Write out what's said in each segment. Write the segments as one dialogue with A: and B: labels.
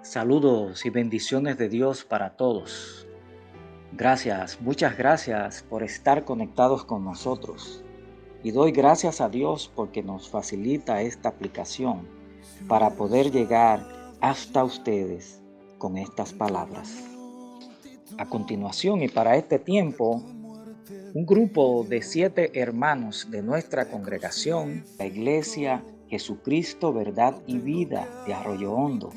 A: Saludos y bendiciones de Dios para todos. Gracias, muchas gracias por estar conectados con nosotros. Y doy gracias a Dios porque nos facilita esta aplicación para poder llegar hasta ustedes con estas palabras. A continuación y para este tiempo, un grupo de 7 hermanos de nuestra congregación, la Iglesia Jesucristo, Verdad y Vida de Arroyo Hondo,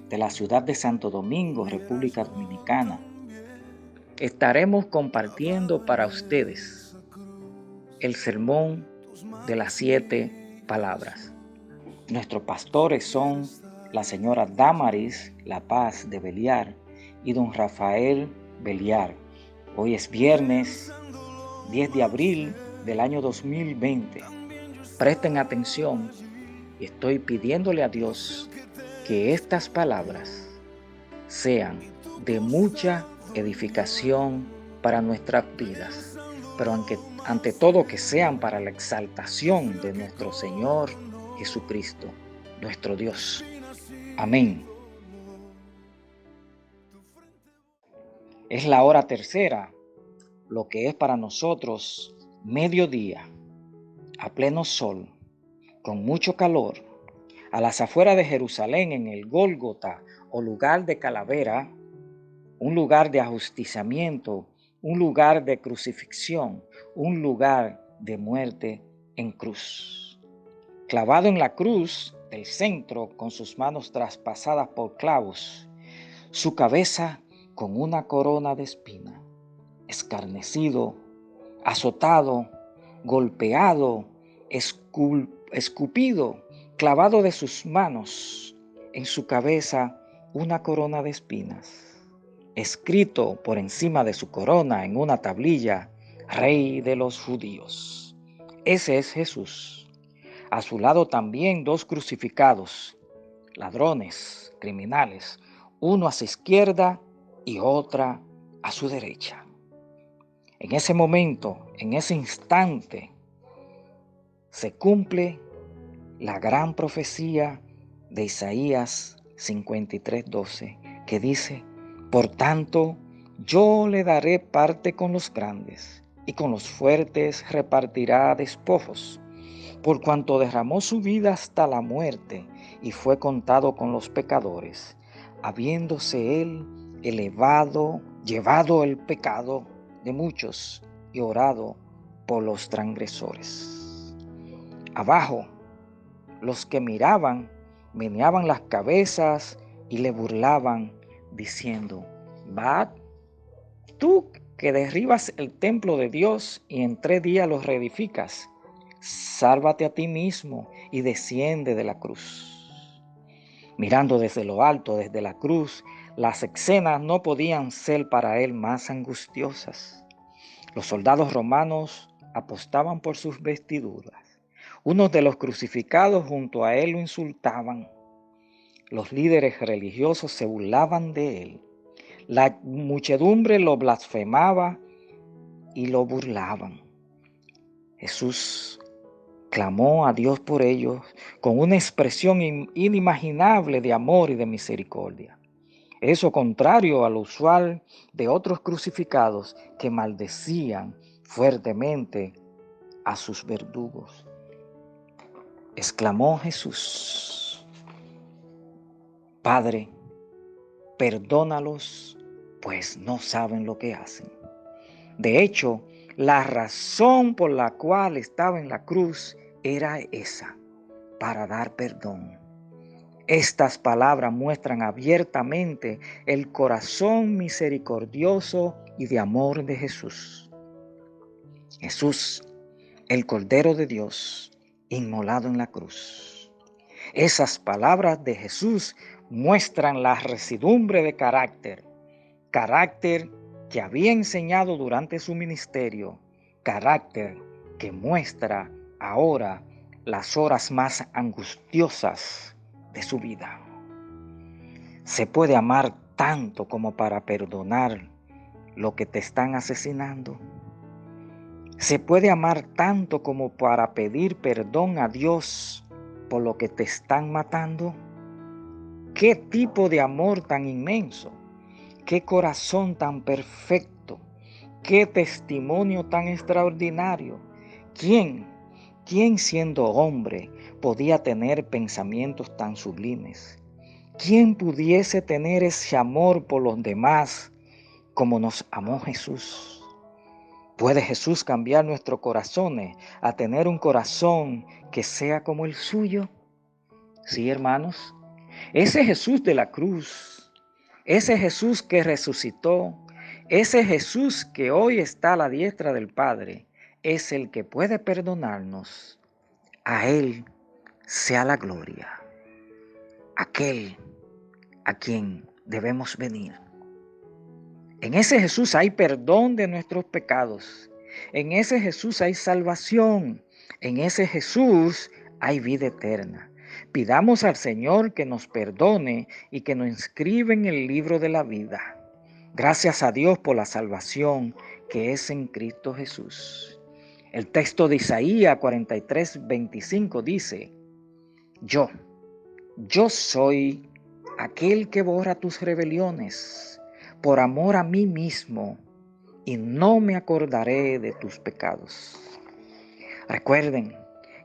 A: de la ciudad de Santo Domingo, República Dominicana, estaremos compartiendo para ustedes el sermón de las 7 palabras. Nuestros pastores son la señora Damaris La Paz de Beliar y don Rafael Beliar. Hoy es viernes 10 de abril del año 2020. Presten atención y estoy pidiéndole a Dios que estas palabras sean de mucha edificación para nuestras vidas, pero ante todo que sean para la exaltación de nuestro Señor Jesucristo, nuestro Dios. Amén. Es la hora tercera, lo que es para nosotros mediodía, a pleno sol, con mucho calor, a las afueras de Jerusalén, en el Gólgota o lugar de calavera, un lugar de ajusticiamiento, un lugar de crucifixión, un lugar de muerte en cruz. Clavado en la cruz del centro, con sus manos traspasadas por clavos, su cabeza con una corona de espina, escarnecido, azotado, golpeado, escupido, clavado de sus manos, en su cabeza una corona de espinas, escrito por encima de su corona en una tablilla, Rey de los Judíos. Ese es Jesús. A su lado también 2 crucificados, ladrones, criminales, uno a su izquierda y otra a su derecha. En ese momento, en ese instante, se cumple la gran profecía de Isaías 53:12, que dice: por tanto, yo le daré parte con los grandes, y con los fuertes repartirá despojos, por cuanto derramó su vida hasta la muerte, y fue contado con los pecadores, habiéndose él llevado el pecado de muchos, y orado por los transgresores. Abajo, los que miraban, meneaban las cabezas y le burlaban, diciendo: ¿Va tú que derribas el templo de Dios y en 3 días lo reedificas? Sálvate a ti mismo y desciende de la cruz. Mirando desde lo alto, desde la cruz, las escenas no podían ser para él más angustiosas. Los soldados romanos apostaban por sus vestiduras. Unos de los crucificados junto a él lo insultaban. Los líderes religiosos se burlaban de él. La muchedumbre lo blasfemaba y lo burlaban. Jesús clamó a Dios por ellos con una expresión inimaginable de amor y de misericordia. Eso contrario a lo usual de otros crucificados que maldecían fuertemente a sus verdugos. Exclamó Jesús: Padre, perdónalos, pues no saben lo que hacen. De hecho, la razón por la cual estaba en la cruz era esa, para dar perdón. Estas palabras muestran abiertamente el corazón misericordioso y de amor de Jesús. Jesús, el Cordero de Dios, inmolado en la cruz. Esas palabras de Jesús muestran la residumbre de carácter que había enseñado durante su ministerio, carácter que muestra ahora las horas más angustiosas de su vida. Se puede amar tanto como para perdonar lo que te están asesinando. Se puede amar tanto como para pedir perdón a Dios por lo que te están matando. qué tipo de amor tan inmenso, qué corazón tan perfecto, qué testimonio tan extraordinario. ¿Quién siendo hombre podía tener pensamientos tan sublimes? ¿Quién pudiese tener ese amor por los demás como nos amó Jesús? ¿Puede Jesús cambiar nuestros corazones a tener un corazón que sea como el suyo? Sí, hermanos. Ese Jesús de la cruz, ese Jesús que resucitó, ese Jesús que hoy está a la diestra del Padre, es el que puede perdonarnos. A Él sea la gloria. Aquel a quien debemos venir. En ese Jesús hay perdón de nuestros pecados. En ese Jesús hay salvación. En ese Jesús hay vida eterna. Pidamos al Señor que nos perdone y que nos inscriba en el libro de la vida. Gracias a Dios por la salvación que es en Cristo Jesús. El texto de Isaías 43:25 dice: Yo soy aquel que borra tus rebeliones por amor a mí mismo, y no me acordaré de tus pecados. Recuerden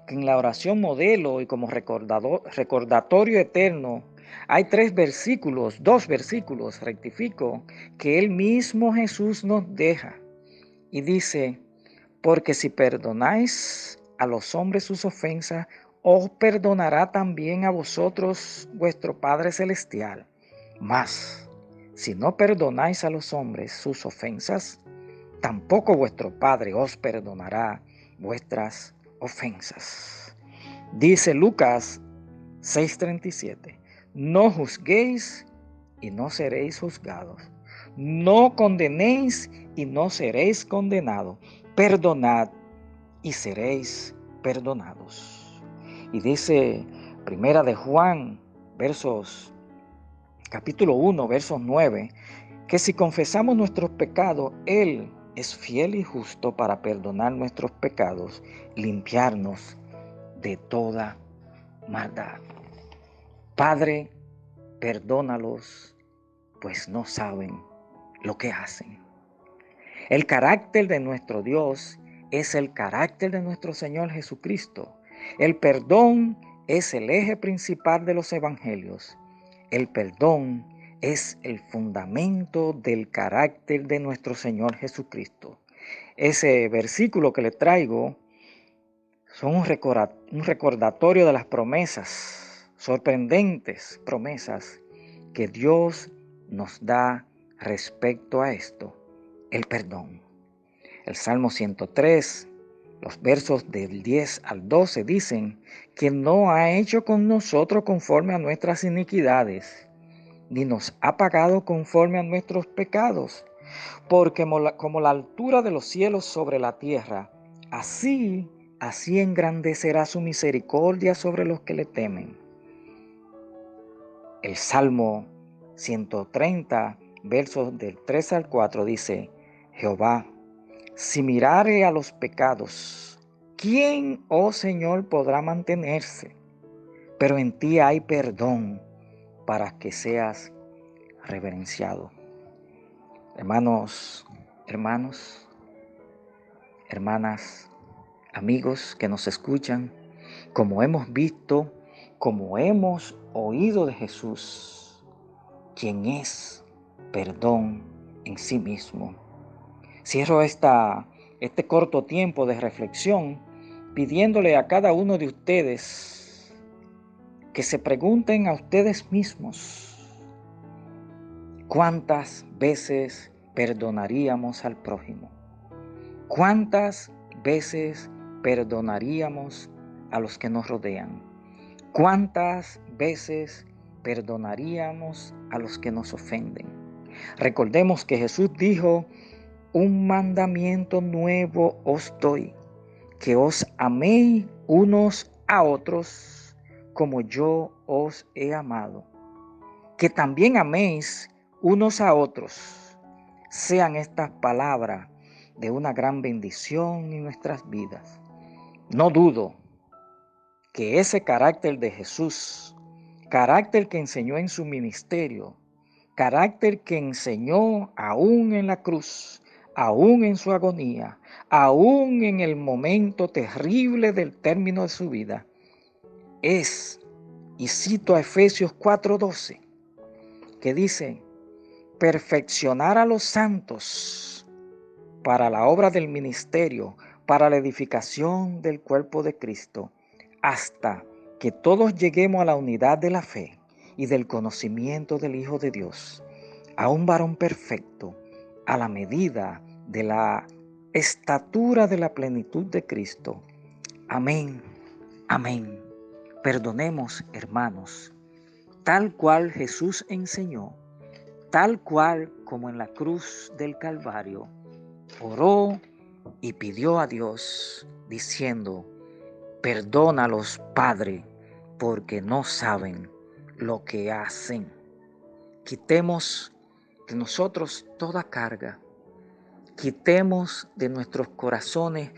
A: que en la oración modelo y como recordatorio eterno hay dos versículos, rectifico, que el mismo Jesús nos deja. Y dice: porque si perdonáis a los hombres sus ofensas, os perdonará también a vosotros vuestro Padre Celestial. Mas, si no perdonáis a los hombres sus ofensas, tampoco vuestro Padre os perdonará vuestras ofensas. Dice Lucas 6:37, no juzguéis y no seréis juzgados. No condenéis y no seréis condenados. Perdonad y seréis perdonados. Y dice Primera de Juan, capítulo 1, versos 9, que si confesamos nuestros pecados, Él es fiel y justo para perdonar nuestros pecados, limpiarnos de toda maldad. Padre, perdónalos, pues no saben lo que hacen. El carácter de nuestro Dios es el carácter de nuestro Señor Jesucristo. El perdón es el eje principal de los evangelios. El perdón es el fundamento del carácter de nuestro Señor Jesucristo. Ese versículo que le traigo son un recordatorio de las promesas, sorprendentes promesas que Dios nos da respecto a esto, el perdón. El Salmo 103, los versos del 10 al 12 dicen que no ha hecho con nosotros conforme a nuestras iniquidades, ni nos ha pagado conforme a nuestros pecados, porque como la altura de los cielos sobre la tierra, así engrandecerá su misericordia sobre los que le temen. El Salmo 130, versos del 3 al 4 dice: Jehová, si mirare a los pecados, ¿quién, oh Señor, podrá mantenerse? Pero en ti hay perdón para que seas reverenciado. Hermanos, hermanas, amigos que nos escuchan, como hemos visto, como hemos oído de Jesús, quien es perdón en sí mismo. Cierro este corto tiempo de reflexión pidiéndole a cada uno de ustedes que se pregunten a ustedes mismos: ¿cuántas veces perdonaríamos al prójimo? ¿Cuántas veces perdonaríamos a los que nos rodean? ¿Cuántas veces perdonaríamos a los que nos ofenden? Recordemos que Jesús dijo: un mandamiento nuevo os doy, que os améis unos a otros como yo os he amado. Que también améis unos a otros. Sean estas palabras de una gran bendición en nuestras vidas. No dudo que ese carácter de Jesús carácter que enseñó en su ministerio, carácter que enseñó aún en la cruz, aún en su agonía, aún en el momento terrible del término de su vida, es, y cito a Efesios 4:12, que dice, perfeccionar a los santos para la obra del ministerio, para la edificación del cuerpo de Cristo, hasta que todos lleguemos a la unidad de la fe y del conocimiento del Hijo de Dios, a un varón perfecto, a la medida de la estatura de la plenitud de Cristo. Amén, amén. Perdonemos, hermanos, tal cual Jesús enseñó, tal cual como en la cruz del Calvario, oró y pidió a Dios diciendo, perdónalos, Padre, porque no saben lo que hacen. Quitemos de nosotros toda carga, quitemos de nuestros corazones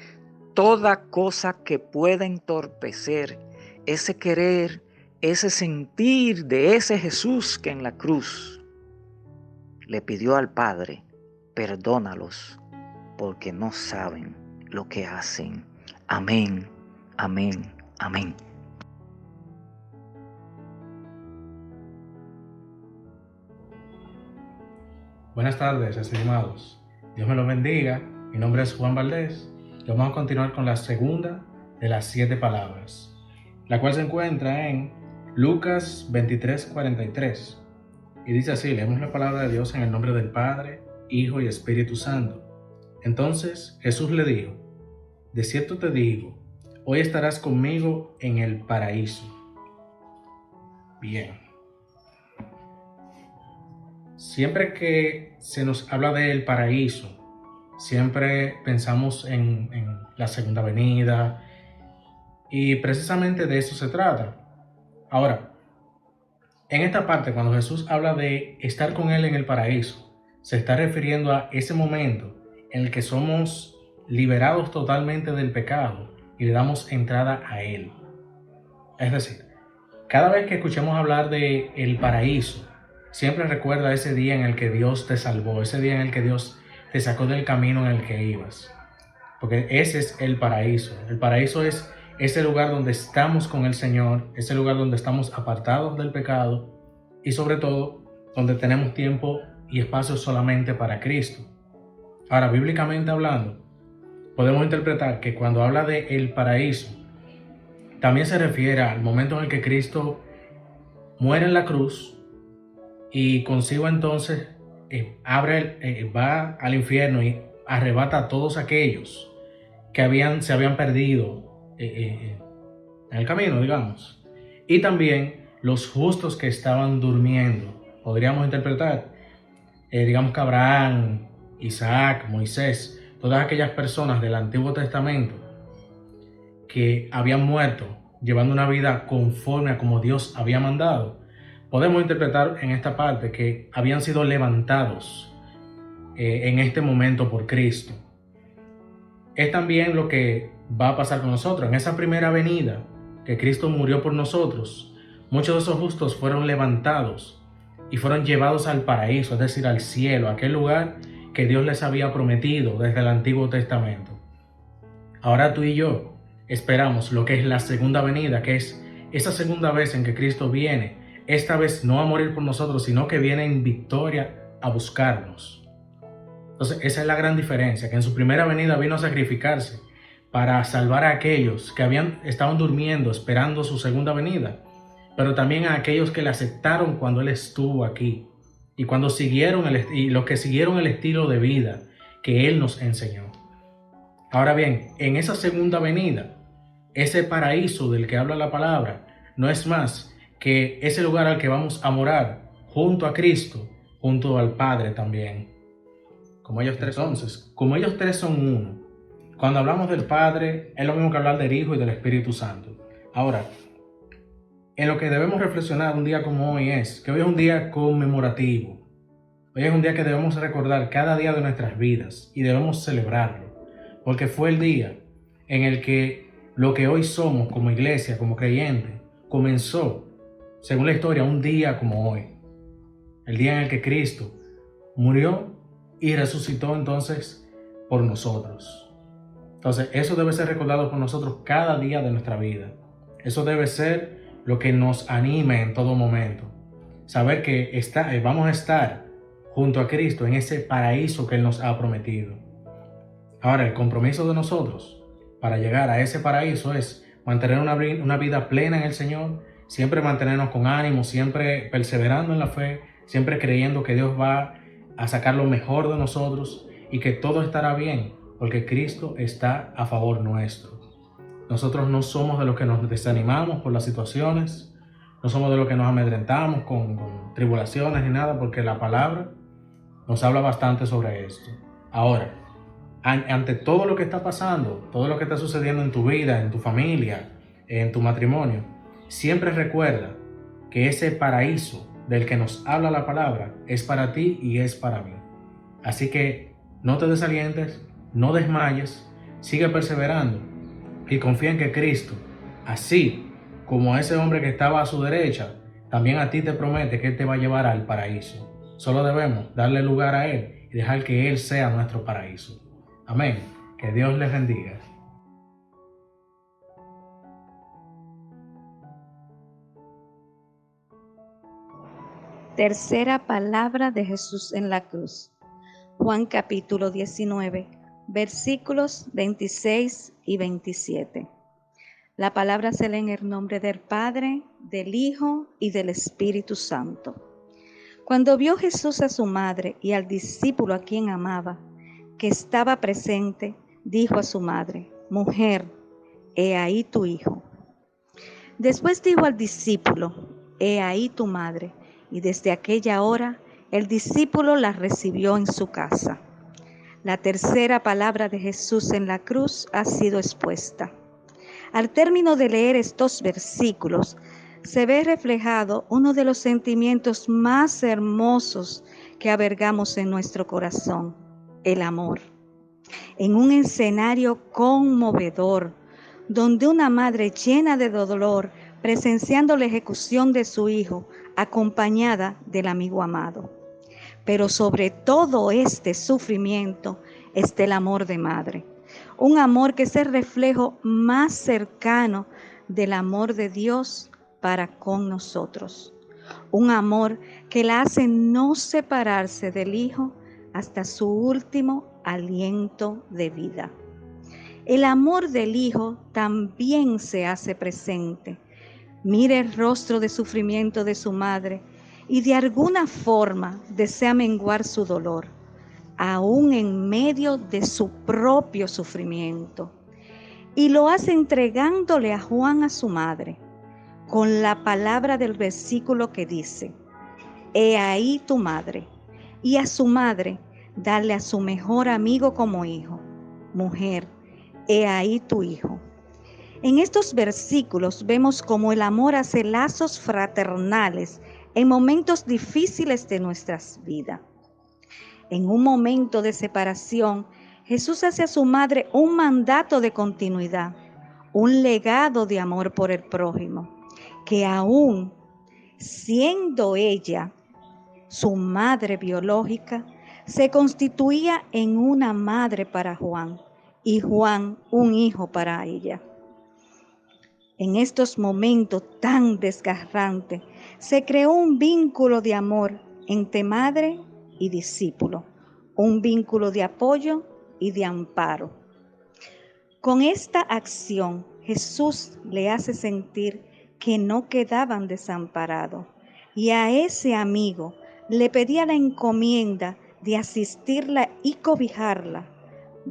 A: toda cosa que pueda entorpecer ese querer, ese sentir de ese Jesús que en la cruz le pidió al Padre, perdónalos porque no saben lo que hacen. Amén, amén, amén.
B: Buenas tardes, estimados. Dios me los bendiga. Mi nombre es Juan Valdés y vamos a continuar con la segunda de las 7 palabras, la cual se encuentra en Lucas 23:43. Y dice así, leemos la palabra de Dios en el nombre del Padre, Hijo y Espíritu Santo. Entonces Jesús le dijo, de cierto te digo, hoy estarás conmigo en el paraíso. Bien. Siempre que se nos habla del paraíso, siempre pensamos en la segunda venida y precisamente de eso se trata. Ahora, en esta parte, cuando Jesús habla de estar con Él en el paraíso, se está refiriendo a ese momento en el que somos liberados totalmente del pecado y le damos entrada a Él. Es decir, cada vez que escuchemos hablar de el paraíso, siempre recuerda ese día en el que Dios te salvó, ese día en el que Dios te sacó del camino en el que ibas. Porque ese es el paraíso. El paraíso es ese lugar donde estamos con el Señor, ese lugar donde estamos apartados del pecado y sobre todo donde tenemos tiempo y espacio solamente para Cristo. Ahora, bíblicamente hablando, podemos interpretar que cuando habla de el paraíso, también se refiere al momento en el que Cristo muere en la cruz y consigo entonces va al infierno y arrebata a todos aquellos que se habían perdido en el camino, digamos. Y también los justos que estaban durmiendo. Podríamos interpretar, digamos que Abraham, Isaac, Moisés, todas aquellas personas del Antiguo Testamento que habían muerto llevando una vida conforme a como Dios había mandado. Podemos interpretar en esta parte que habían sido levantados en este momento por Cristo. Es también lo que va a pasar con nosotros. En esa primera venida que Cristo murió por nosotros, muchos de esos justos fueron levantados y fueron llevados al paraíso, es decir, al cielo, aquel lugar que Dios les había prometido desde el Antiguo Testamento. Ahora tú y yo esperamos lo que es la segunda venida, que es esa segunda vez en que Cristo viene, esta vez no a morir por nosotros, sino que viene en victoria a buscarnos. Entonces, esa es la gran diferencia, que en su primera venida vino a sacrificarse para salvar a aquellos que estaban durmiendo esperando su segunda venida, pero también a aquellos que le aceptaron cuando Él estuvo aquí y cuando los que siguieron el estilo de vida que Él nos enseñó. Ahora bien, en esa segunda venida, ese paraíso del que habla la palabra no es más que ese lugar al que vamos a morar junto a Cristo, junto al Padre también. Como ellos tres son uno. Cuando hablamos del Padre, es lo mismo que hablar del Hijo y del Espíritu Santo. Ahora, en lo que debemos reflexionar un día como hoy es que hoy es un día conmemorativo. Hoy es un día que debemos recordar cada día de nuestras vidas y debemos celebrarlo, porque fue el día en el que lo que hoy somos como iglesia, como creyentes, comenzó según la historia, un día como hoy, el día en el que Cristo murió y resucitó entonces por nosotros. Entonces, eso debe ser recordado por nosotros cada día de nuestra vida. Eso debe ser lo que nos anime en todo momento. Saber que vamos a estar junto a Cristo en ese paraíso que Él nos ha prometido. Ahora, el compromiso de nosotros para llegar a ese paraíso es mantener una vida plena en el Señor, siempre mantenernos con ánimo, siempre perseverando en la fe, siempre creyendo que Dios va a sacar lo mejor de nosotros y que todo estará bien, porque Cristo está a favor nuestro. Nosotros no somos de los que nos desanimamos por las situaciones, no somos de los que nos amedrentamos con tribulaciones ni nada, porque la palabra nos habla bastante sobre esto. Ahora, ante todo lo que está pasando, todo lo que está sucediendo en tu vida, en tu familia, en tu matrimonio, siempre recuerda que ese paraíso del que nos habla la palabra es para ti y es para mí. Así que no te desalientes, no desmayes, sigue perseverando y confía en que Cristo, así como ese hombre que estaba a su derecha, también a ti te promete que Él te va a llevar al paraíso. Solo debemos darle lugar a Él y dejar que Él sea nuestro paraíso. Amén. Que Dios les bendiga.
C: Tercera palabra de Jesús en la cruz. Juan capítulo 19, versículos 26 y 27. La palabra se lee en el nombre del Padre, del Hijo y del Espíritu Santo. Cuando vio Jesús a su madre y al discípulo a quien amaba, que estaba presente, dijo a su madre: Mujer, he ahí tu hijo. Después dijo al discípulo: He ahí tu madre. Y desde aquella hora el discípulo la recibió en su casa. La tercera palabra de Jesús en la cruz ha sido expuesta. Al término de leer estos versículos, se ve reflejado uno de los sentimientos más hermosos que albergamos en nuestro corazón: el amor. En un escenario conmovedor, donde una madre llena de dolor, presenciando la ejecución de su hijo, acompañada del amigo amado. Pero sobre todo este sufrimiento está el amor de madre. Un amor que es el reflejo más cercano del amor de Dios para con nosotros. Un amor que la hace no separarse del hijo hasta su último aliento de vida. El amor del hijo también se hace presente. Mira el rostro de sufrimiento de su madre y de alguna forma desea menguar su dolor, aún en medio de su propio sufrimiento. Y lo hace entregándole a Juan, a su madre, con la palabra del versículo que dice: He ahí tu madre. Y a su madre, darle a su mejor amigo como hijo: Mujer, he ahí tu hijo. En estos versículos vemos cómo el amor hace lazos fraternales en momentos difíciles de nuestras vidas. En un momento de separación, Jesús hace a su madre un mandato de continuidad, un legado de amor por el prójimo, que aún siendo ella su madre biológica, se constituía en una madre para Juan y Juan un hijo para ella. En estos momentos tan desgarrantes, se creó un vínculo de amor entre madre y discípulo, un vínculo de apoyo y de amparo. Con esta acción, Jesús le hace sentir que no quedaban desamparados, y a ese amigo le pedía la encomienda de asistirla y cobijarla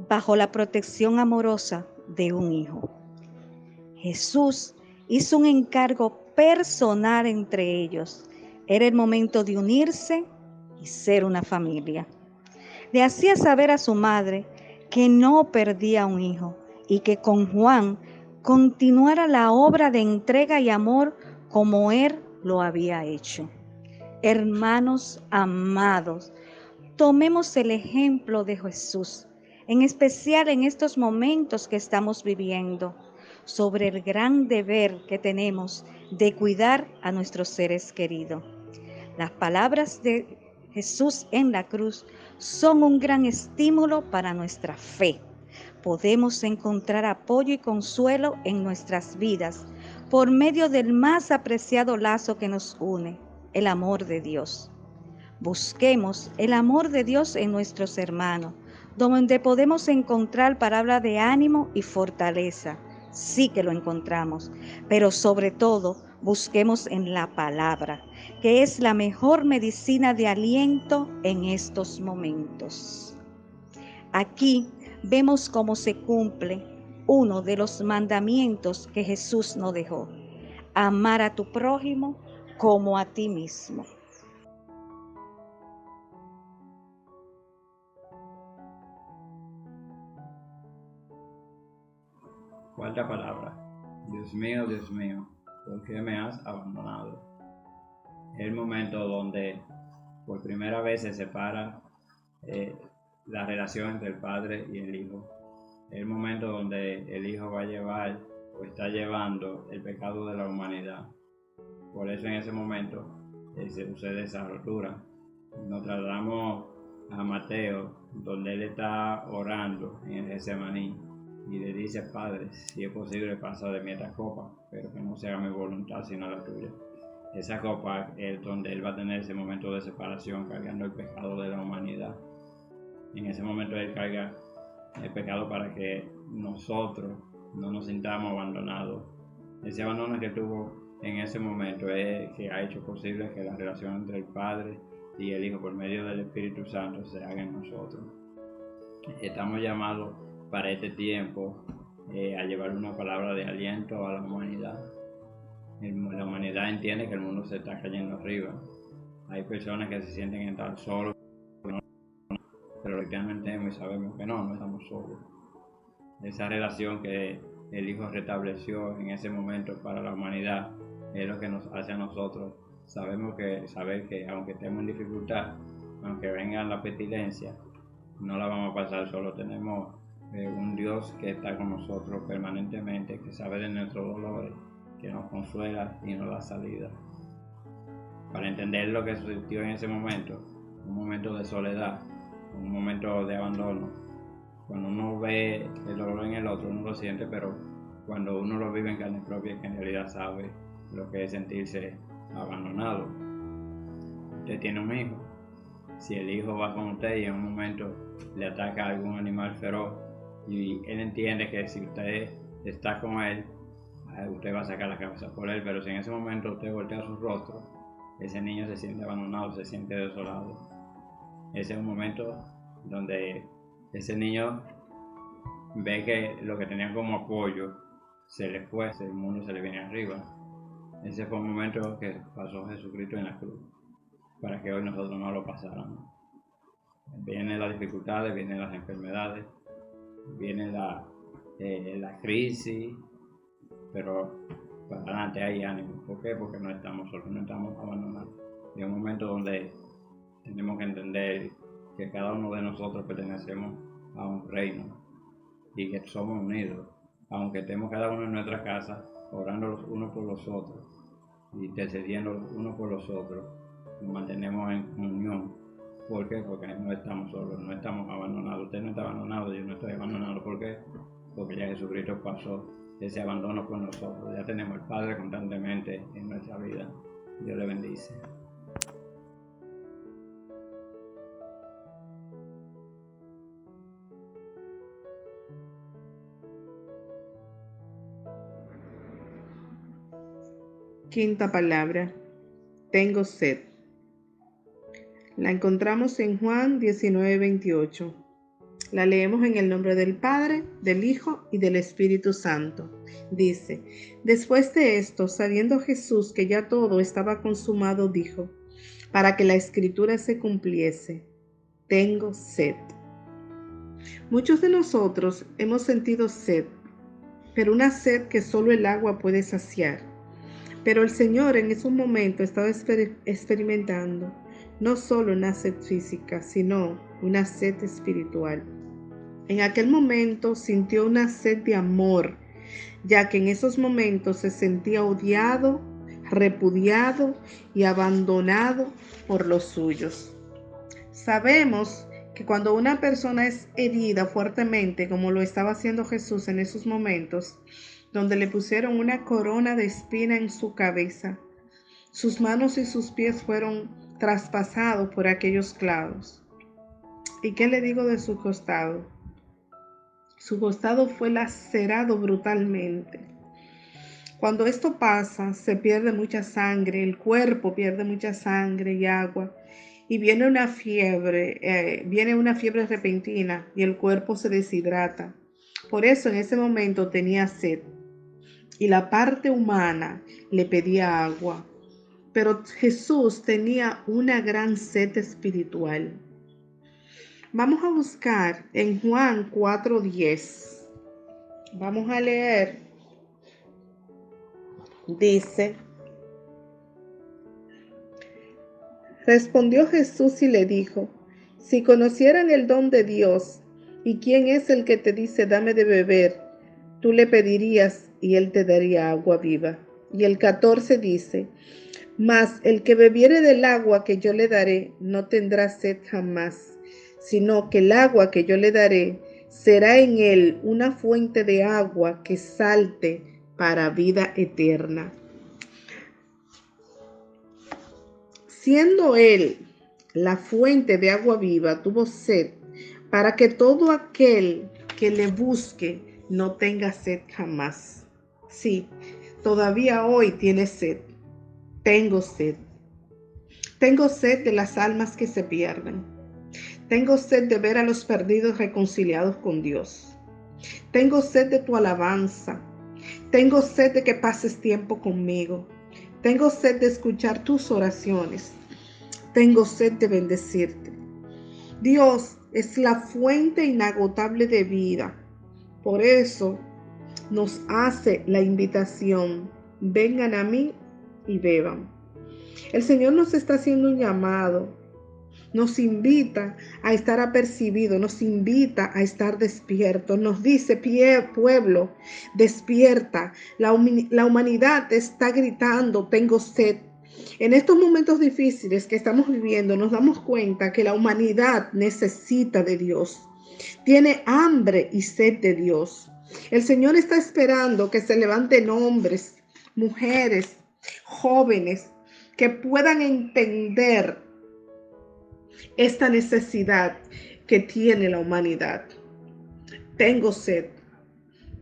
C: bajo la protección amorosa de un hijo. Jesús hizo un encargo personal entre ellos. Era el momento de unirse y ser una familia. Le hacía saber a su madre que no perdía un hijo y que con Juan continuara la obra de entrega y amor como él lo había hecho. Hermanos amados, tomemos el ejemplo de Jesús, en especial en estos momentos que estamos viviendo. sobre el gran deber que tenemos de cuidar a nuestros seres queridos. Las palabras de Jesús en la cruz son un gran estímulo para nuestra fe. Podemos encontrar apoyo y consuelo en nuestras vidas por medio del más apreciado lazo que nos une, el amor de Dios. Busquemos el amor de Dios en nuestros hermanos, donde podemos encontrar palabras de ánimo y fortaleza. Sí que lo encontramos, pero sobre todo busquemos en la palabra, que es la mejor medicina de aliento en estos momentos. Aquí vemos cómo se cumple uno de los mandamientos que Jesús nos dejó: amar a tu prójimo como a ti mismo.
D: Cuarta palabra. Dios mío, ¿por qué me has abandonado? Es el momento donde por primera vez se separa la relación entre el Padre y el Hijo. Es el momento donde el Hijo va a llevar o está llevando el pecado de la humanidad. Por eso en ese momento sucede esa rotura. Nos trasladamos a Mateo, donde él está orando en el Getsemaní y le dice: Padre, si es posible, pasa de mí esta copa, pero que no se haga mi voluntad sino la tuya. Esa copa es donde él va a tener ese momento de separación, cargando el pecado de la humanidad. En ese momento él carga el pecado para que nosotros no nos sintamos abandonados. Ese abandono que tuvo en ese momento es que ha hecho posible que la relación entre el Padre y el Hijo por medio del Espíritu Santo se haga en nosotros. Estamos llamados para este tiempo a llevar una palabra de aliento a la humanidad. La humanidad entiende que el mundo se está cayendo arriba. Hay personas que se sienten estar solos, pero realmente sabemos que no estamos solos. Esa relación que el Hijo restableció en ese momento para la humanidad es lo que nos hace a nosotros saber que aunque estemos en dificultad, aunque venga la pestilencia, no la vamos a pasar solo. Tenemos un Dios que está con nosotros permanentemente, que sabe de nuestros dolores, que nos consuela y nos da salida. Para entender lo que sucedió en ese momento, un momento de soledad, un momento de abandono, cuando uno ve el dolor en el otro, uno lo siente, pero cuando uno lo vive en carne propia, que en realidad sabe lo que es sentirse abandonado. Usted tiene un hijo. Si el hijo va con usted y en un momento le ataca a algún animal feroz, y él entiende que si usted está con él, usted va a sacar la cabeza por él, pero si en ese momento usted voltea su rostro, ese niño se siente abandonado, se siente desolado. Ese es un momento donde ese niño ve que lo que tenía como apoyo se le fue, el mundo se le viene arriba. Ese fue un momento que pasó Jesucristo en la cruz, para que hoy nosotros no lo pasáramos. Vienen las dificultades, vienen las enfermedades, viene la crisis, pero para adelante hay ánimo. ¿Por qué? Porque no estamos solos, no estamos abandonados. Es un momento donde tenemos que entender que cada uno de nosotros pertenecemos a un reino y que somos unidos, aunque estemos cada uno en nuestra casa, orando los unos por los otros y intercediendo los unos por los otros, nos mantenemos en comunión. ¿Por qué? Porque no estamos solos, no estamos abandonados. Usted no está abandonado, yo no estoy abandonado. ¿Por qué? Porque ya Jesucristo pasó ese abandono con nosotros. Ya tenemos el Padre constantemente en nuestra vida. Dios le bendice.
E: Quinta palabra. Tengo sed. La encontramos en Juan 19:28. La leemos en el nombre del Padre, del Hijo y del Espíritu Santo. Dice: después de esto, sabiendo Jesús que ya todo estaba consumado, dijo, para que la escritura se cumpliese: tengo sed. Muchos de nosotros hemos sentido sed, pero una sed que solo el agua puede saciar. Pero el Señor en esos momentos estaba experimentando no solo una sed física, sino una sed espiritual. En aquel momento sintió una sed de amor ya que en esos momentos se sentía odiado, repudiado y abandonado por los suyos. Sabemos que cuando una persona es herida fuertemente, como lo estaba haciendo Jesús en esos momentos, donde le pusieron una corona de espina en su cabeza, sus manos y sus pies fueron traspasados por aquellos clavos. ¿Y qué le digo de su costado? Su costado fue lacerado brutalmente. Cuando esto pasa, se pierde mucha sangre, el cuerpo pierde mucha sangre y agua, y viene una fiebre repentina y el cuerpo se deshidrata. Por eso en ese momento tenía sed y la parte humana le pedía agua. Pero Jesús tenía una gran sed espiritual. Vamos a buscar en Juan 4:10. Vamos a leer. Dice: respondió Jesús y le dijo: si conocieran el don de Dios y quién es el que te dice dame de beber, tú le pedirías y él te daría agua viva. Y el 14 dice: mas el que bebiere del agua que yo le daré no tendrá sed jamás, sino que el agua que yo le daré será en él una fuente de agua que salte para vida eterna. Siendo él la fuente de agua viva, tuvo sed para que todo aquel que le busque no tenga sed jamás. Sí, todavía hoy tiene sed. Tengo sed. Tengo sed de las almas que se pierden. Tengo sed de ver a los perdidos reconciliados con Dios. Tengo sed de tu alabanza. Tengo sed de que pases tiempo conmigo. Tengo sed de escuchar tus oraciones. Tengo sed de bendecirte. Dios es la fuente inagotable de vida. Por eso nos hace la invitación: vengan a mí y beban. El Señor nos está haciendo un llamado, nos invita a estar apercibido, nos invita a estar despierto, nos dice: pueblo, despierta, la humanidad está gritando, tengo sed. En estos momentos difíciles que estamos viviendo, nos damos cuenta que la humanidad necesita de Dios, tiene hambre y sed de Dios. El Señor está esperando que se levanten hombres, mujeres, jóvenes, que puedan entender esta necesidad que tiene la humanidad. Tengo sed.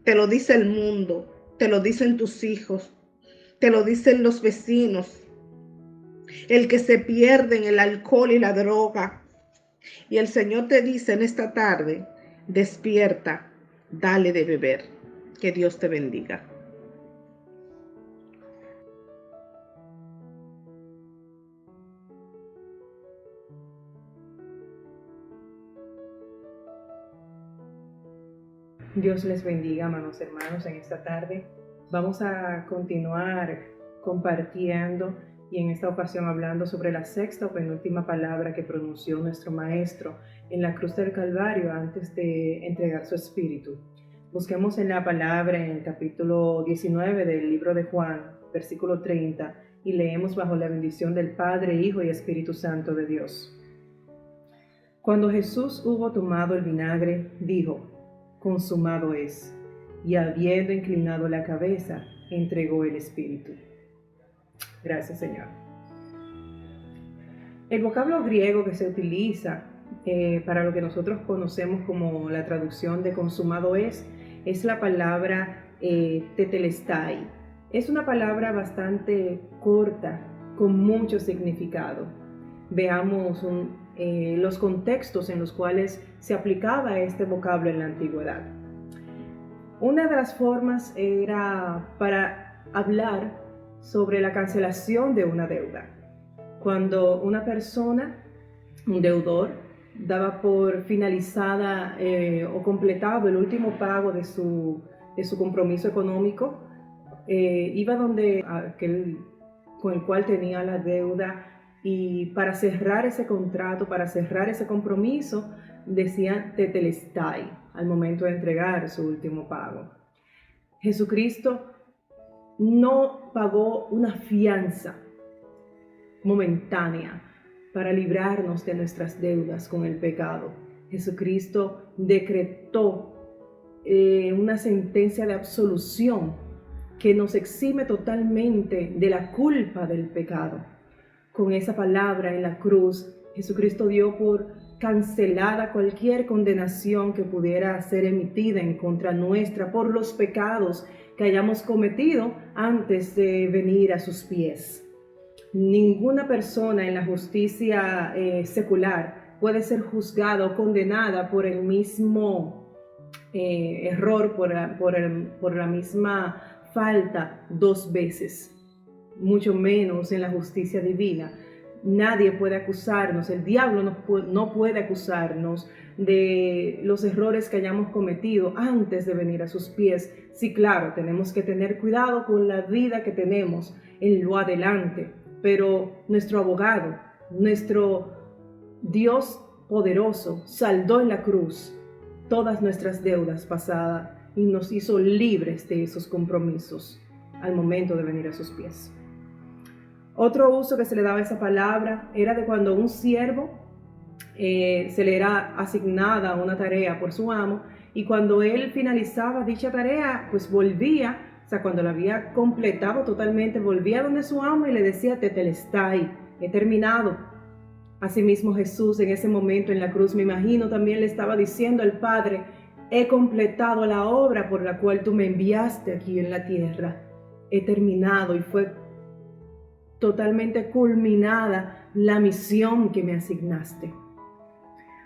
E: Te lo dice el mundo, te lo dicen tus hijos, te lo dicen los vecinos, el que se pierde en el alcohol y la droga. Y el Señor te dice en esta tarde: despierta, dale de beber. Que Dios te bendiga.
F: Dios les bendiga, amados hermanos, en esta tarde. Vamos a continuar compartiendo y en esta ocasión hablando sobre la sexta o penúltima palabra que pronunció nuestro Maestro en la cruz del Calvario antes de entregar su espíritu. Busquemos en la palabra en el capítulo 19 del libro de Juan, versículo 30, y leemos bajo la bendición del Padre, Hijo y Espíritu Santo de Dios. Cuando Jesús hubo tomado el vinagre, dijo: consumado es, y habiendo inclinado la cabeza, entregó el espíritu. Gracias, Señor. El vocablo griego que se utiliza para lo que nosotros conocemos como la traducción de consumado es la palabra tetelestai. Es una palabra bastante corta, con mucho significado. Veamos los contextos en los cuales se aplicaba este vocablo en la antigüedad. Una de las formas era para hablar sobre la cancelación de una deuda. Cuando una persona, un deudor, daba por finalizada o completado el último pago de su compromiso económico, iba donde aquel con el cual tenía la deuda, y para cerrar ese contrato, para cerrar ese compromiso, decía tetelestai al momento de entregar su último pago. Jesucristo no pagó una fianza momentánea para librarnos de nuestras deudas con el pecado. Jesucristo decretó una sentencia de absolución que nos exime totalmente de la culpa del pecado. Con esa palabra en la cruz, Jesucristo dio por cancelada cualquier condenación que pudiera ser emitida en contra nuestra por los pecados que hayamos cometido antes de venir a sus pies. Ninguna persona en la justicia secular puede ser juzgada o condenada por el mismo error, por la misma falta 2 veces, mucho menos en la justicia divina. Nadie puede acusarnos, el diablo no puede acusarnos de los errores que hayamos cometido antes de venir a sus pies. Sí, claro, tenemos que tener cuidado con la vida que tenemos en lo adelante, pero nuestro abogado, nuestro Dios poderoso, saldó en la cruz todas nuestras deudas pasadas y nos hizo libres de esos compromisos al momento de venir a sus pies. Otro uso que se le daba a esa palabra era de cuando un siervo se le era asignada una tarea por su amo, y cuando él finalizaba dicha tarea, pues volvía, o sea, cuando la había completado totalmente, volvía donde su amo y le decía: tetelestai, he terminado. Asimismo, Jesús en ese momento en la cruz, me imagino, también le estaba diciendo al Padre: he completado la obra por la cual tú me enviaste aquí en la tierra. He terminado, y fue totalmente culminada la misión que me asignaste.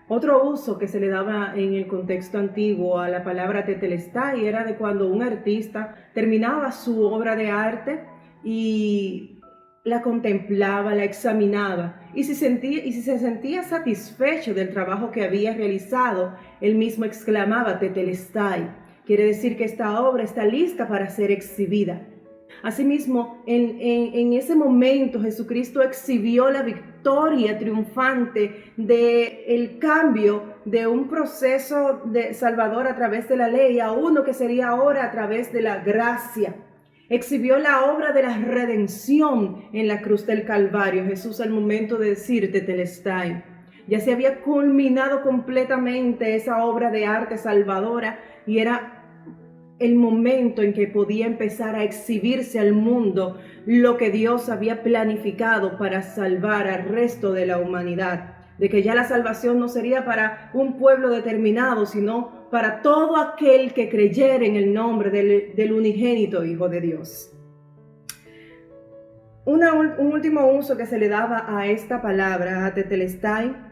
F: Otro uso que se le daba en el contexto antiguo a la palabra tetelestai era de cuando un artista terminaba su obra de arte y la contemplaba, la examinaba, y si se sentía satisfecho del trabajo que había realizado, él mismo exclamaba tetelestai. Quiere decir que esta obra está lista para ser exhibida. Asimismo, en ese momento Jesucristo exhibió la victoria triunfante del cambio de un proceso de salvador a través de la ley a uno que sería ahora a través de la gracia. Exhibió la obra de la redención en la cruz del Calvario. Jesús, al momento de decir tetelestai, ya se había culminado completamente esa obra de arte salvadora, y era el momento en que podía empezar a exhibirse al mundo lo que Dios había planificado para salvar al resto de la humanidad, de que ya la salvación no sería para un pueblo determinado, sino para todo aquel que creyera en el nombre del unigénito Hijo de Dios. Un último uso que se le daba a esta palabra, a tetelestai,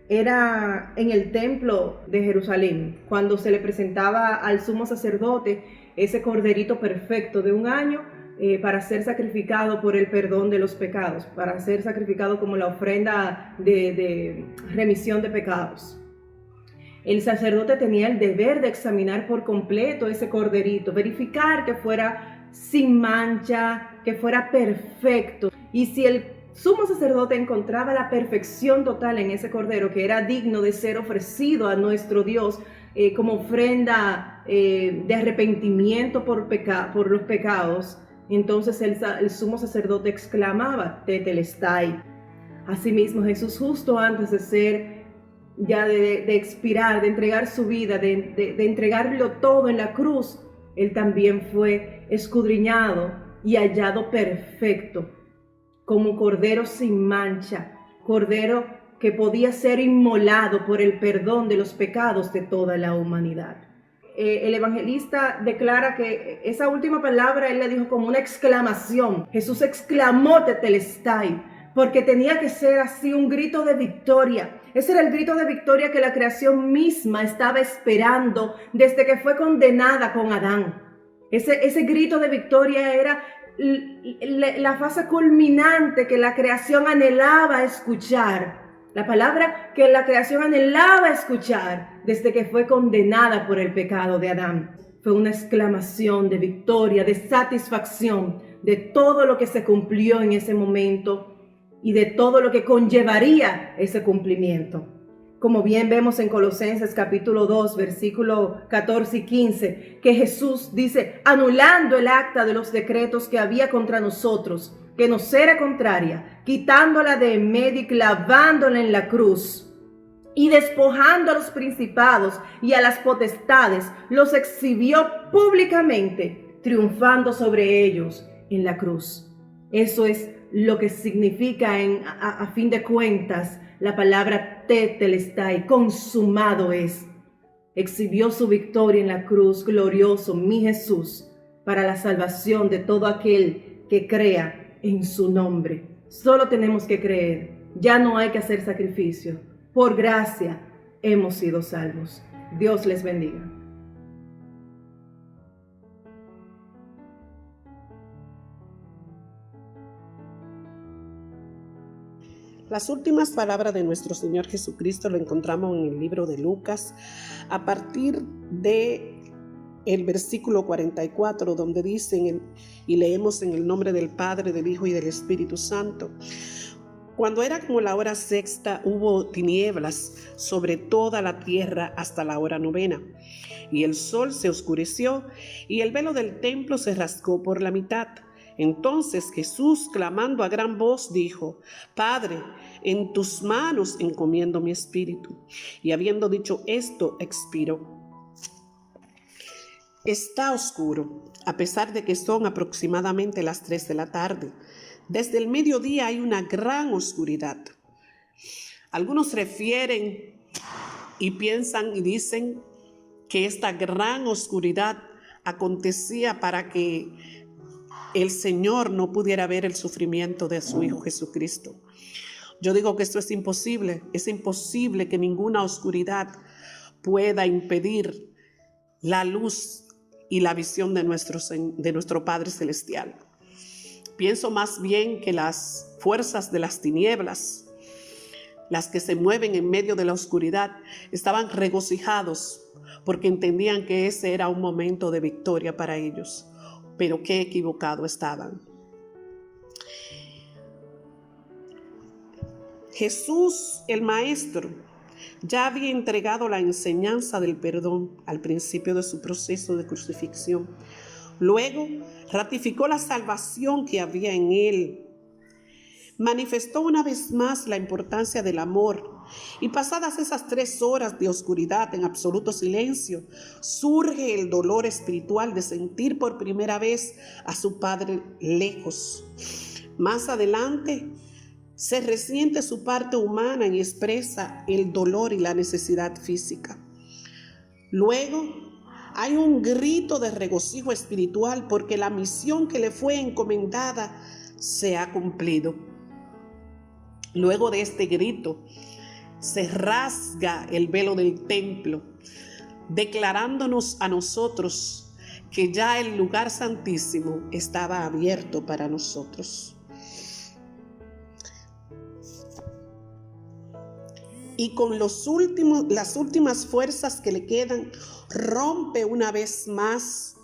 F: era en el templo de Jerusalén, cuando se le presentaba al sumo sacerdote ese corderito perfecto de 1 año para ser sacrificado por el perdón de los pecados, para ser sacrificado como la ofrenda de remisión de pecados. El sacerdote tenía el deber de examinar por completo ese corderito, verificar que fuera sin mancha, que fuera perfecto, y si el sumo sacerdote encontraba la perfección total en ese cordero, que era digno de ser ofrecido a nuestro Dios como ofrenda de arrepentimiento por los pecados, entonces el sumo sacerdote exclamaba tetelestai. Asimismo, Jesús, justo antes de ser ya de expirar, de entregar su vida, de entregarlo todo en la cruz, él también fue escudriñado y hallado perfecto, como cordero sin mancha, cordero que podía ser inmolado por el perdón de los pecados de toda la humanidad. El evangelista declara que esa última palabra él la dijo como una exclamación. Jesús exclamó tetelestai, porque tenía que ser así un grito de victoria. Ese era el grito de victoria que la creación misma estaba esperando desde que fue condenada con Adán. Ese grito de victoria era la fase culminante que la creación anhelaba escuchar. La palabra que la creación anhelaba escuchar desde que fue condenada por el pecado de Adán. Fue una exclamación de victoria, de satisfacción de todo lo que se cumplió en ese momento y de todo lo que conllevaría ese cumplimiento. Como bien vemos en Colosenses capítulo 2, versículo 14 y 15, que Jesús dice, anulando el acta de los decretos que había contra nosotros, que nos era contraria, quitándola de en medio y clavándola en la cruz, y despojando a los principados y a las potestades, los exhibió públicamente, triunfando sobre ellos en la cruz. Eso es lo que significa a fin de cuentas la palabra tetelestai, consumado es. Exhibió su victoria en la cruz, glorioso mi Jesús, para la salvación de todo aquel que crea en su nombre. Solo tenemos que creer, ya no hay que hacer sacrificio. Por gracia hemos sido salvos. Dios les bendiga.
G: Las últimas palabras de nuestro Señor Jesucristo lo encontramos en el libro de Lucas, a partir de el versículo 44, donde dicen, y leemos en el nombre del Padre, del Hijo y del Espíritu Santo. Cuando era como la hora sexta, hubo tinieblas sobre toda la tierra hasta la hora novena, y el sol se oscureció, y el velo del templo se rasgó por la mitad. Entonces Jesús, clamando a gran voz, dijo, Padre, en tus manos encomiendo mi espíritu. Y habiendo dicho esto, expiró. Está oscuro, a pesar de que son aproximadamente las 3 de la tarde. Desde el mediodía hay una gran oscuridad. Algunos refieren y piensan y dicen que esta gran oscuridad acontecía para que el Señor no pudiera ver el sufrimiento de su Hijo Jesucristo. Yo digo que esto es imposible que ninguna oscuridad pueda impedir la luz y la visión de nuestro Padre Celestial. Pienso más bien que las fuerzas de las tinieblas, las que se mueven en medio de la oscuridad, estaban regocijados porque entendían que ese era un momento de victoria para ellos. Pero qué equivocado estaban. Jesús, el Maestro, ya había entregado la enseñanza del perdón al principio de su proceso de crucifixión. Luego, ratificó la salvación que había en él. Manifestó una vez más la importancia del amor. Y pasadas esas 3 horas de oscuridad en absoluto silencio, surge el dolor espiritual de sentir por primera vez a su Padre lejos. Más adelante, se resiente su parte humana y expresa el dolor y la necesidad física. Luego, hay un grito de regocijo espiritual porque la misión que le fue encomendada se ha cumplido. Luego de este grito, se rasga el velo del templo, declarándonos a nosotros que ya el lugar santísimo estaba abierto para nosotros. Y con las últimas fuerzas que le quedan, rompe una vez más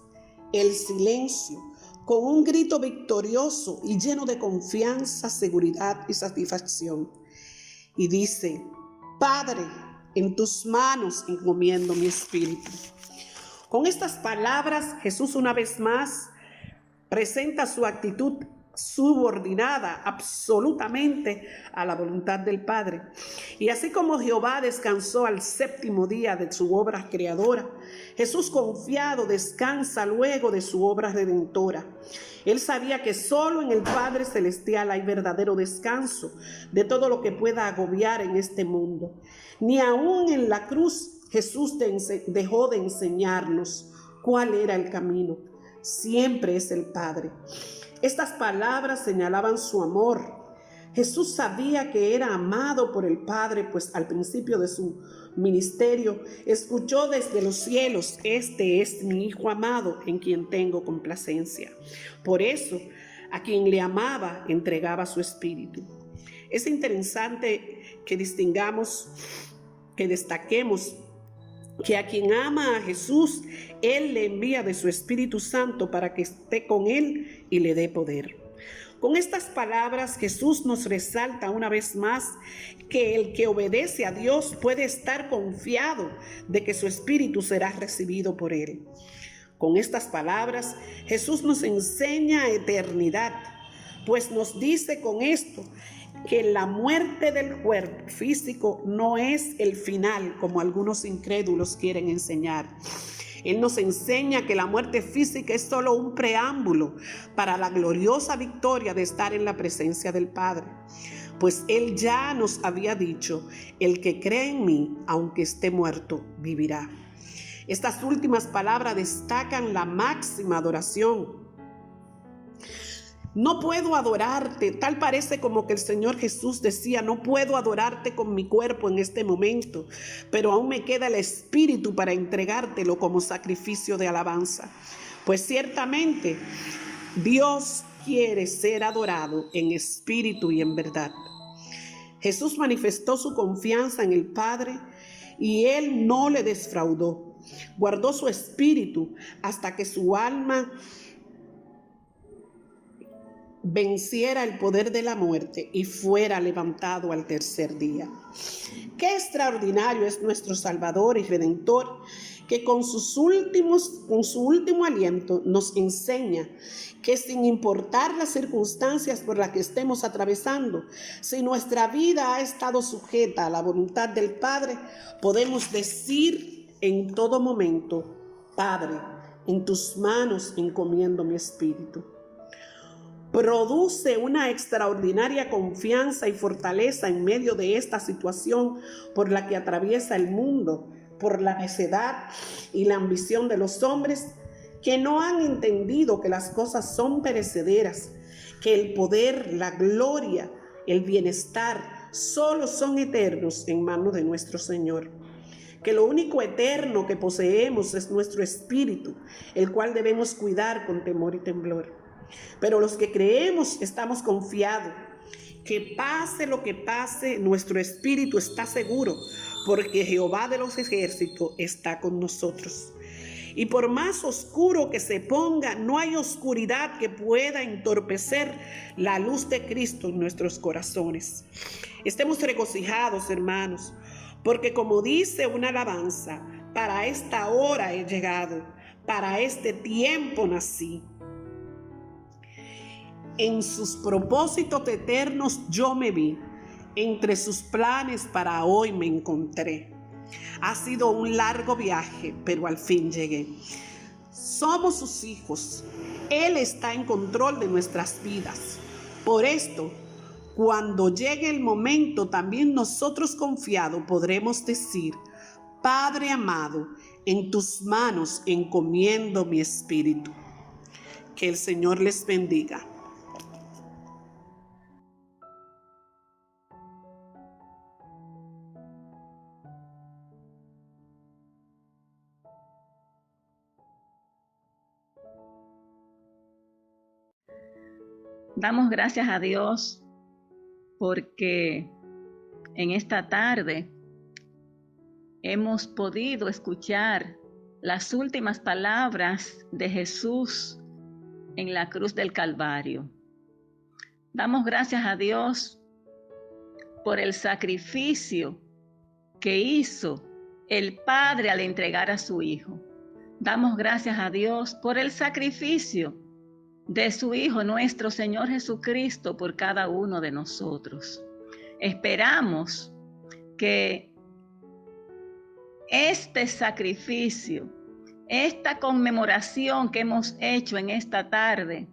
G: el silencio con un grito victorioso y lleno de confianza, seguridad y satisfacción. Y dice, Padre, en tus manos encomiendo mi espíritu. Con estas palabras, Jesús una vez más presenta su actitud subordinada absolutamente a la voluntad del Padre. Y así como Jehová descansó al 7º día de su obra creadora, Jesús confiado descansa luego de su obra redentora. Él sabía que solo en el Padre Celestial hay verdadero descanso de todo lo que pueda agobiar en este mundo. Ni aún en la cruz Jesús dejó de enseñarnos cuál era el camino. Siempre es el Padre. Estas palabras señalaban su amor. Jesús sabía que era amado por el Padre, pues al principio de su ministerio escuchó desde los cielos: este es mi Hijo amado, en quien tengo complacencia. Por eso, a quien le amaba, entregaba su espíritu. Es interesante que destaquemos que a quien ama a Jesús, Él le envía de su Espíritu Santo para que esté con Él y le dé poder. Con estas palabras Jesús nos resalta una vez más que el que obedece a Dios puede estar confiado de que su espíritu será recibido por él. Con estas palabras Jesús nos enseña eternidad, pues nos dice con esto que la muerte del cuerpo físico no es el final, como algunos incrédulos quieren enseñar. Él nos enseña que la muerte física es solo un preámbulo para la gloriosa victoria de estar en la presencia del Padre. Pues Él ya nos había dicho, el que cree en mí, aunque esté muerto, vivirá. Estas últimas palabras destacan la máxima adoración. No puedo adorarte, tal parece como que el Señor Jesús decía, no puedo adorarte con mi cuerpo en este momento, pero aún me queda el espíritu para entregártelo como sacrificio de alabanza. Pues ciertamente Dios quiere ser adorado en espíritu y en verdad. Jesús manifestó su confianza en el Padre y Él no le defraudó. Guardó su espíritu hasta que su alma venciera el poder de la muerte y fuera levantado al tercer día. Qué extraordinario es nuestro Salvador y Redentor, que con su último aliento nos enseña que sin importar las circunstancias por las que estemos atravesando, si nuestra vida ha estado sujeta a la voluntad del Padre, podemos decir en todo momento, Padre, en tus manos encomiendo mi espíritu. Produce una extraordinaria confianza y fortaleza en medio de esta situación por la que atraviesa el mundo, por la necedad y la ambición de los hombres que no han entendido que las cosas son perecederas, que el poder, la gloria, el bienestar solo son eternos en manos de nuestro Señor. Que lo único eterno que poseemos es nuestro espíritu, el cual debemos cuidar con temor y temblor. Pero los que creemos estamos confiados que pase lo que pase, nuestro espíritu está seguro, porque Jehová de los ejércitos está con nosotros. Y por más oscuro que se ponga, no hay oscuridad que pueda entorpecer la luz de Cristo en nuestros corazones. Estemos regocijados, hermanos, porque como dice una alabanza, para esta hora he llegado, para este tiempo nací. En sus propósitos eternos yo me vi, entre sus planes para hoy me encontré. Ha sido un largo viaje, pero al fin llegué. Somos sus hijos. Él está en control de nuestras vidas. Por esto, cuando llegue el momento, también nosotros confiados podremos decir, Padre amado, en tus manos encomiendo mi espíritu. Que el Señor les bendiga.
C: Damos gracias a Dios porque en esta tarde hemos podido escuchar las últimas palabras de Jesús en la cruz del Calvario. Damos gracias a Dios por el sacrificio que hizo el Padre al entregar a su Hijo. Damos gracias a Dios por el sacrificio de su Hijo, nuestro Señor Jesucristo, por cada uno de nosotros. Esperamos que este sacrificio, esta conmemoración que hemos hecho en esta tarde,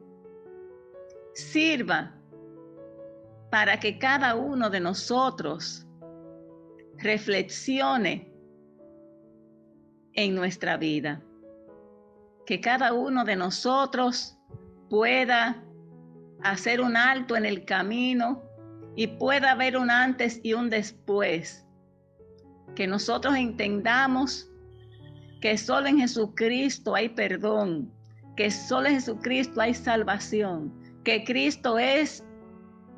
C: sirva para que cada uno de nosotros reflexione en nuestra vida. Que cada uno de nosotros pueda hacer un alto en el camino y pueda haber un antes y un después. Que nosotros entendamos que solo en Jesucristo hay perdón, que solo en Jesucristo hay salvación, que Cristo es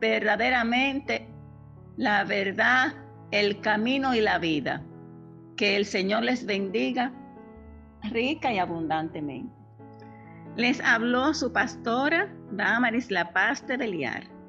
C: verdaderamente la verdad, el camino y la vida. Que el Señor les bendiga rica y abundantemente. Les habló su pastora,
H: Damaris la paz de Beliar.